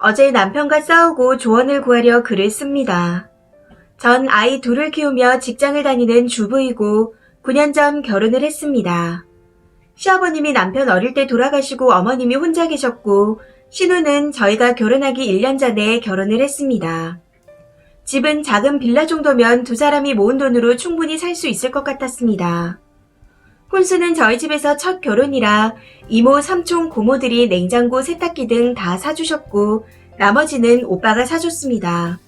어제 남편과 싸우고 조언을 구하려 글을 씁니다. 전 아이 둘을 키우며 직장을 다니는 주부이고 9년 전 결혼을 했습니다. 시아버님이 남편 어릴 때 돌아가시고 어머님이 혼자 계셨고 신우는 저희가 결혼하기 1년 전에 결혼을 했습니다. 집은 작은 빌라 정도면 두 사람이 모은 돈으로 충분히 살 수 있을 것 같았습니다. 혼수는 저희 집에서 첫 결혼이라 이모, 삼촌, 고모들이 냉장고, 세탁기 등 다 사주셨고 나머지는 오빠가 사줬습니다.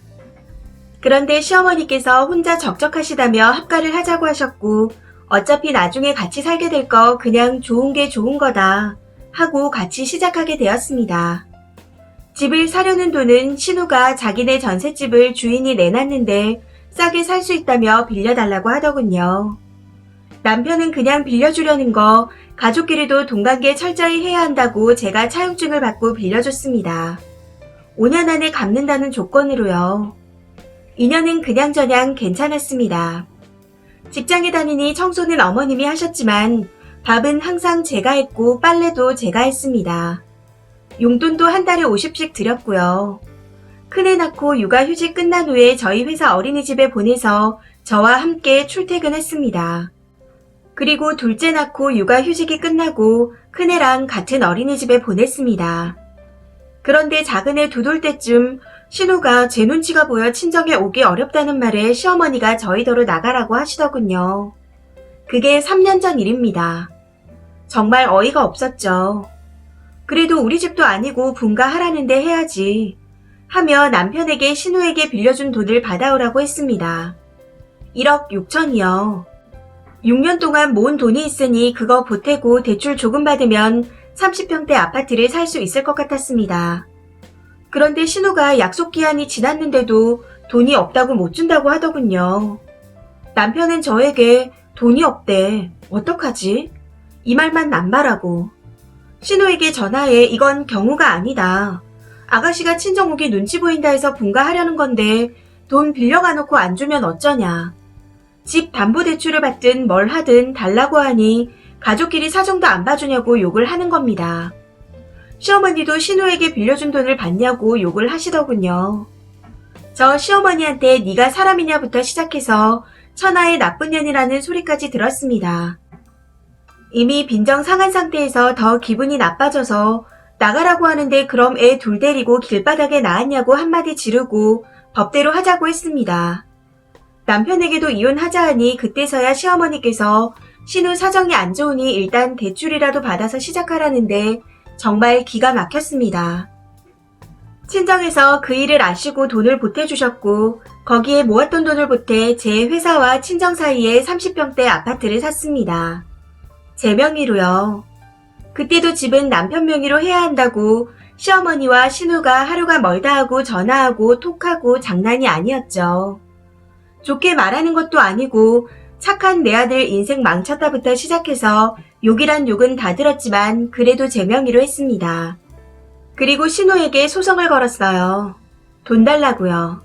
그런데 시어머니께서 혼자 적적하시다며 합가를 하자고 하셨고 어차피 나중에 같이 살게 될 거 그냥 좋은 게 좋은 거다 하고 같이 시작하게 되었습니다. 집을 사려는 돈은 신우가 자기네 전셋집을 주인이 내놨는데 싸게 살 수 있다며 빌려달라고 하더군요. 남편은 그냥 빌려주려는 거 가족끼리도 돈관계 철저히 해야 한다고 제가 차용증을 받고 빌려줬습니다. 5년 안에 갚는다는 조건으로요. 인연은 그냥저냥 괜찮았습니다. 직장에 다니니 청소는 어머님이 하셨지만 밥은 항상 제가 했고 빨래도 제가 했습니다. 용돈도 한 달에 50씩 드렸고요. 큰애 낳고 육아휴직 끝난 후에 저희 회사 어린이집에 보내서 저와 함께 출퇴근했습니다. 그리고 둘째 낳고 육아휴직이 끝나고 큰애랑 같은 어린이집에 보냈습니다. 그런데 작은애 두 돌 때쯤 신우가 제 눈치가 보여 친정에 오기 어렵다는 말에 시어머니가 저희더러 나가라고 하시더군요. 그게 3년 전 일입니다. 정말 어이가 없었죠. 그래도 우리 집도 아니고 분가하라는데 해야지 하며 남편에게 신우에게 빌려준 돈을 받아오라고 했습니다. 1억 6천이요. 6년 동안 모은 돈이 있으니 그거 보태고 대출 조금 받으면 30평대 아파트를 살 수 있을 것 같았습니다. 그런데 신우가 약속 기한이 지났는데도 돈이 없다고 못 준다고 하더군요. 남편은 저에게 돈이 없대. 어떡하지? 이 말만 남발하고. 신우에게 전화해 이건 경우가 아니다. 아가씨가 친정 오기 눈치 보인다 해서 분가하려는 건데 돈 빌려가놓고 안 주면 어쩌냐. 집 담보대출을 받든 뭘 하든 달라고 하니 가족끼리 사정도 안 봐주냐고 욕을 하는 겁니다. 시어머니도 신우에게 빌려준 돈을 받냐고 욕을 하시더군요. 저 시어머니한테 네가 사람이냐부터 시작해서 천하의 나쁜 년이라는 소리까지 들었습니다. 이미 빈정 상한 상태에서 더 기분이 나빠져서 나가라고 하는데 그럼 애 둘 데리고 길바닥에 나왔냐고 한마디 지르고 법대로 하자고 했습니다. 남편에게도 이혼하자 하니 그때서야 시어머니께서 신우 사정이 안 좋으니 일단 대출이라도 받아서 시작하라는데 정말 기가 막혔습니다. 친정에서 그 일을 아시고 돈을 보태주셨고 거기에 모았던 돈을 보태 제 회사와 친정 사이에 30평대 아파트를 샀습니다. 제 명의로요. 그때도 집은 남편 명의로 해야 한다고 시어머니와 신우가 하루가 멀다 하고 전화하고 톡하고 장난이 아니었죠. 좋게 말하는 것도 아니고 착한 내 아들 인생 망쳤다부터 시작해서 욕이란 욕은 다 들었지만 그래도 제 명의로 했습니다. 그리고 신우에게 소송을 걸었어요. 돈 달라고요.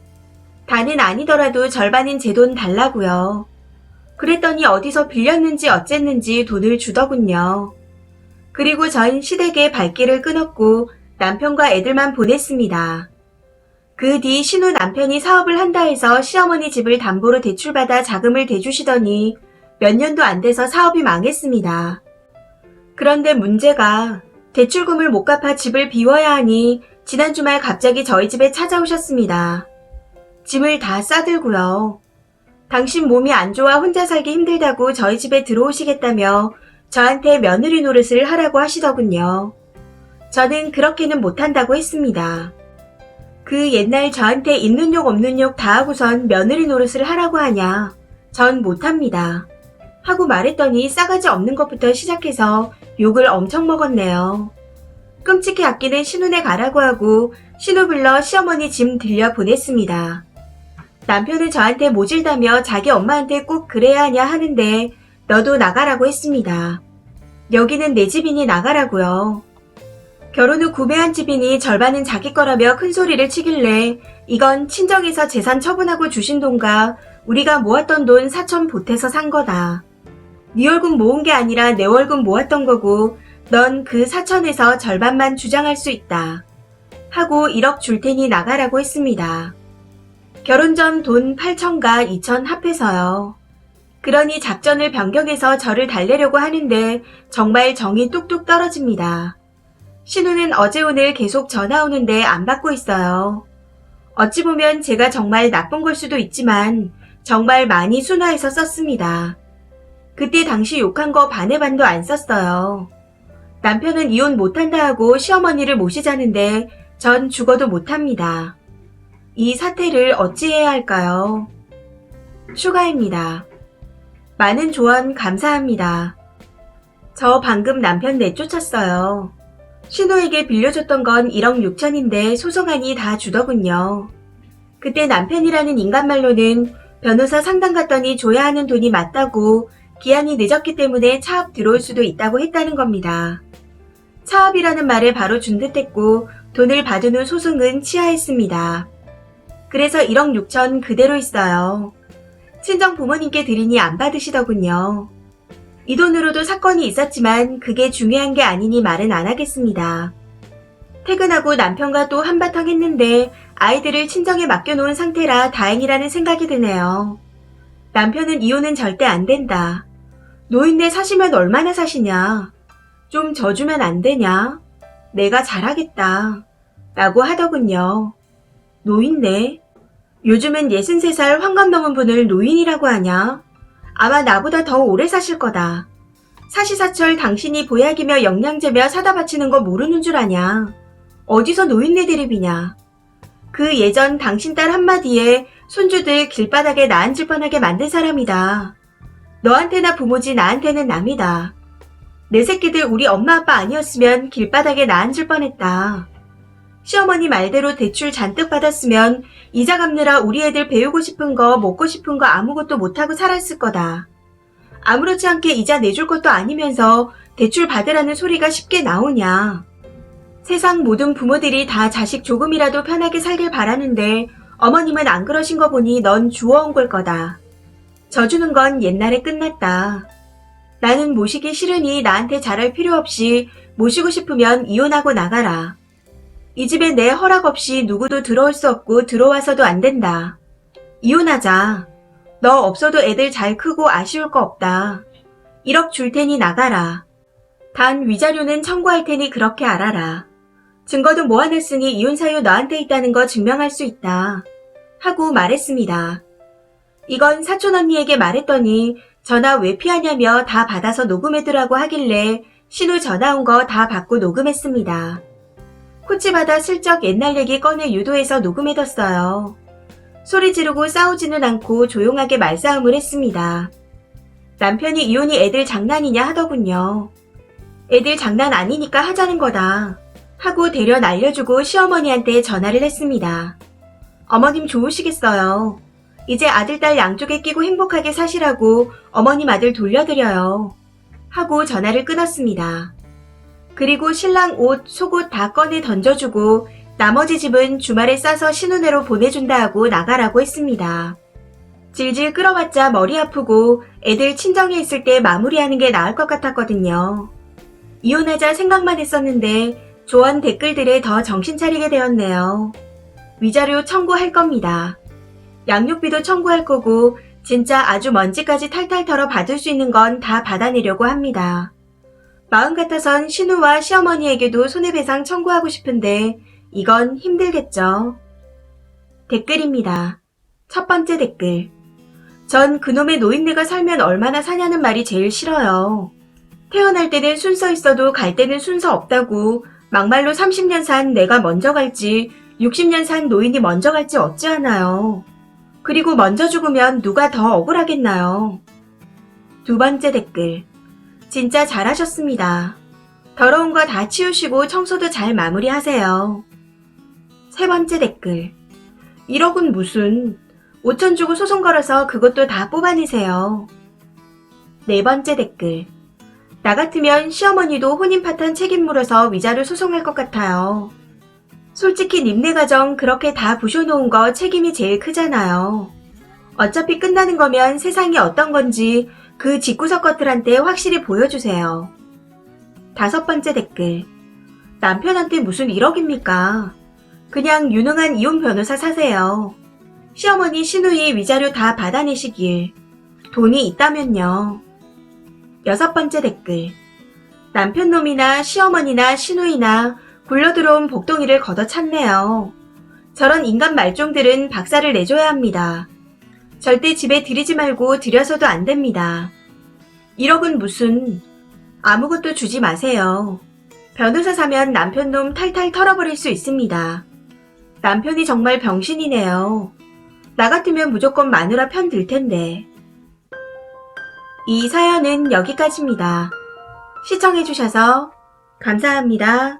다는 아니더라도 절반인 제 돈 달라고요. 그랬더니 어디서 빌렸는지 어쨌는지 돈을 주더군요. 그리고 전 시댁에 발길을 끊었고 남편과 애들만 보냈습니다. 그 뒤 신우 남편이 사업을 한다 해서 시어머니 집을 담보로 대출받아 자금을 대주시더니 몇 년도 안 돼서 사업이 망했습니다. 그런데 문제가 대출금을 못 갚아 집을 비워야 하니 지난 주말 갑자기 저희 집에 찾아오셨습니다. 짐을 다 싸들고요. 당신 몸이 안 좋아 혼자 살기 힘들다고 저희 집에 들어오시겠다며 저한테 며느리 노릇을 하라고 하시더군요. 저는 그렇게는 못한다고 했습니다. 그 옛날 저한테 있는 욕 없는 욕 다 하고선 며느리 노릇을 하라고 하냐. 전 못합니다. 하고 말했더니 싸가지 없는 것부터 시작해서 욕을 엄청 먹었네요. 끔찍해 아끼는 신우네 가라고 하고 신우 불러 시어머니 짐 들려 보냈습니다. 남편은 저한테 모질다며 자기 엄마한테 꼭 그래야 하냐 하는데 너도 나가라고 했습니다. 여기는 내 집이니 나가라고요. 결혼 후 구매한 집이니 절반은 자기 거라며 큰 소리를 치길래 이건 친정에서 재산 처분하고 주신 돈과 우리가 모았던 돈 4천 보태서 산 거다. 네 월급 모은 게 아니라 내 월급 모았던 거고 넌 그 4천에서 절반만 주장할 수 있다. 하고 1억 줄 테니 나가라고 했습니다. 결혼 전 돈 8천과 2천 합해서요. 그러니 작전을 변경해서 저를 달래려고 하는데 정말 정이 뚝뚝 떨어집니다. 신우는 어제 오늘 계속 전화 오는데 안 받고 있어요. 어찌 보면 제가 정말 나쁜 걸 수도 있지만 정말 많이 순화해서 썼습니다. 그때 당시 욕한 거 반의 반도 안 썼어요. 남편은 이혼 못한다 하고 시어머니를 모시자는데 전 죽어도 못합니다. 이 사태를 어찌해야 할까요? 추가입니다. 많은 조언 감사합니다. 저 방금 남편 내쫓았어요. 신우에게 빌려줬던 건 1억 6천인데 소송하니 다 주더군요. 그때 남편이라는 인간 말로는 변호사 상담 갔더니 줘야 하는 돈이 맞다고 기한이 늦었기 때문에 차업 들어올 수도 있다고 했다는 겁니다. 차업이라는 말에 바로 준 듯했고 돈을 받은 후 소송은 취하했습니다. 그래서 1억 6천 그대로 있어요. 친정 부모님께 드리니 안 받으시더군요. 이 돈으로도 사건이 있었지만 그게 중요한 게 아니니 말은 안 하겠습니다. 퇴근하고 남편과 또 한바탕 했는데 아이들을 친정에 맡겨놓은 상태라 다행이라는 생각이 드네요. 남편은 이혼은 절대 안 된다. 노인네 사시면 얼마나 사시냐. 좀 져주면 안 되냐. 내가 잘하겠다. 라고 하더군요. 노인네? 요즘은 63살 환갑 넘은 분을 노인이라고 하냐? 아마 나보다 더 오래 사실 거다. 사시사철 당신이 보약이며 영양제며 사다 바치는 거 모르는 줄 아냐? 어디서 노인네 대립이냐? 그 예전 당신 딸 한마디에 손주들 길바닥에 나앉을 뻔하게 만든 사람이다. 너한테나 부모지 나한테는 남이다. 내 새끼들 우리 엄마 아빠 아니었으면 길바닥에 나앉을 뻔했다. 시어머니 말대로 대출 잔뜩 받았으면 이자 갚느라 우리 애들 배우고 싶은 거 먹고 싶은 거 아무것도 못하고 살았을 거다. 아무렇지 않게 이자 내줄 것도 아니면서 대출 받으라는 소리가 쉽게 나오냐. 세상 모든 부모들이 다 자식 조금이라도 편하게 살길 바라는데 어머님은 안 그러신 거 보니 넌 주워온 걸 거다. 져주는 건 옛날에 끝났다. 나는 모시기 싫으니 나한테 잘할 필요 없이 모시고 싶으면 이혼하고 나가라. 이 집에 내 허락 없이 누구도 들어올 수 없고 들어와서도 안 된다. 이혼하자. 너 없어도 애들 잘 크고 아쉬울 거 없다. 1억 줄 테니 나가라. 단 위자료는 청구할 테니 그렇게 알아라. 증거도 모아냈으니 이혼 사유 너한테 있다는 거 증명할 수 있다. 하고 말했습니다. 이건 사촌 언니에게 말했더니 전화 왜 피하냐며 다 받아서 녹음해두라고 하길래 신우 전화 온 거 다 받고 녹음했습니다. 코치받아 슬쩍 옛날 얘기 꺼내 유도해서 녹음해뒀어요. 소리 지르고 싸우지는 않고 조용하게 말싸움을 했습니다. 남편이 이혼이 애들 장난이냐 하더군요. 애들 장난 아니니까 하자는 거다. 하고 대련 알려주고 시어머니한테 전화를 했습니다. 어머님 좋으시겠어요. 이제 아들, 딸 양쪽에 끼고 행복하게 사시라고 어머님 아들 돌려드려요. 하고 전화를 끊었습니다. 그리고 신랑 옷, 속옷 다 꺼내 던져주고 나머지 집은 주말에 싸서 신혼회로 보내준다 하고 나가라고 했습니다. 질질 끌어봤자 머리 아프고 애들 친정에 있을 때 마무리하는 게 나을 것 같았거든요. 이혼하자 생각만 했었는데 조언 댓글들에 더 정신 차리게 되었네요. 위자료 청구할 겁니다. 양육비도 청구할 거고 진짜 아주 먼지까지 탈탈 털어 받을 수 있는 건 다 받아내려고 합니다. 마음 같아선 신우와 시어머니에게도 손해배상 청구하고 싶은데 이건 힘들겠죠. 댓글입니다. 첫 번째 댓글. 전 그놈의 노인네가 살면 얼마나 사냐는 말이 제일 싫어요. 태어날 때는 순서 있어도 갈 때는 순서 없다고 막말로 30년 산 내가 먼저 갈지 60년 산 노인이 먼저 갈지 어찌하나요. 그리고 먼저 죽으면 누가 더 억울하겠나요. 두 번째 댓글. 진짜 잘하셨습니다. 더러운 거 다 치우시고 청소도 잘 마무리하세요. 세 번째 댓글. 1억은 무슨 5천 주고 소송 걸어서 그것도 다 뽑아내세요. 네 번째 댓글. 나 같으면 시어머니도 혼인 파탄 책임 물어서 위자료 소송할 것 같아요. 솔직히 님네 가정 그렇게 다 부셔놓은 거 책임이 제일 크잖아요. 어차피 끝나는 거면 세상이 어떤 건지 그 집구석 것들한테 확실히 보여주세요. 다섯 번째 댓글. 남편한테 무슨 1억입니까? 그냥 유능한 이혼 변호사 사세요. 시어머니 시누이 위자료 다 받아내시길. 돈이 있다면요. 6번째 댓글. 남편 놈이나 시어머니나 시누이나 굴러들어온 복덩이를 걷어찼네요. 저런 인간 말종들은 박살을 내줘야 합니다. 절대 집에 들이지 말고 들여서도 안 됩니다. 1억은 무슨, 아무것도 주지 마세요. 변호사 사면 남편 놈 탈탈 털어버릴 수 있습니다. 남편이 정말 병신이네요. 나 같으면 무조건 마누라 편 들 텐데. 이 사연은 여기까지입니다. 시청해주셔서 감사합니다.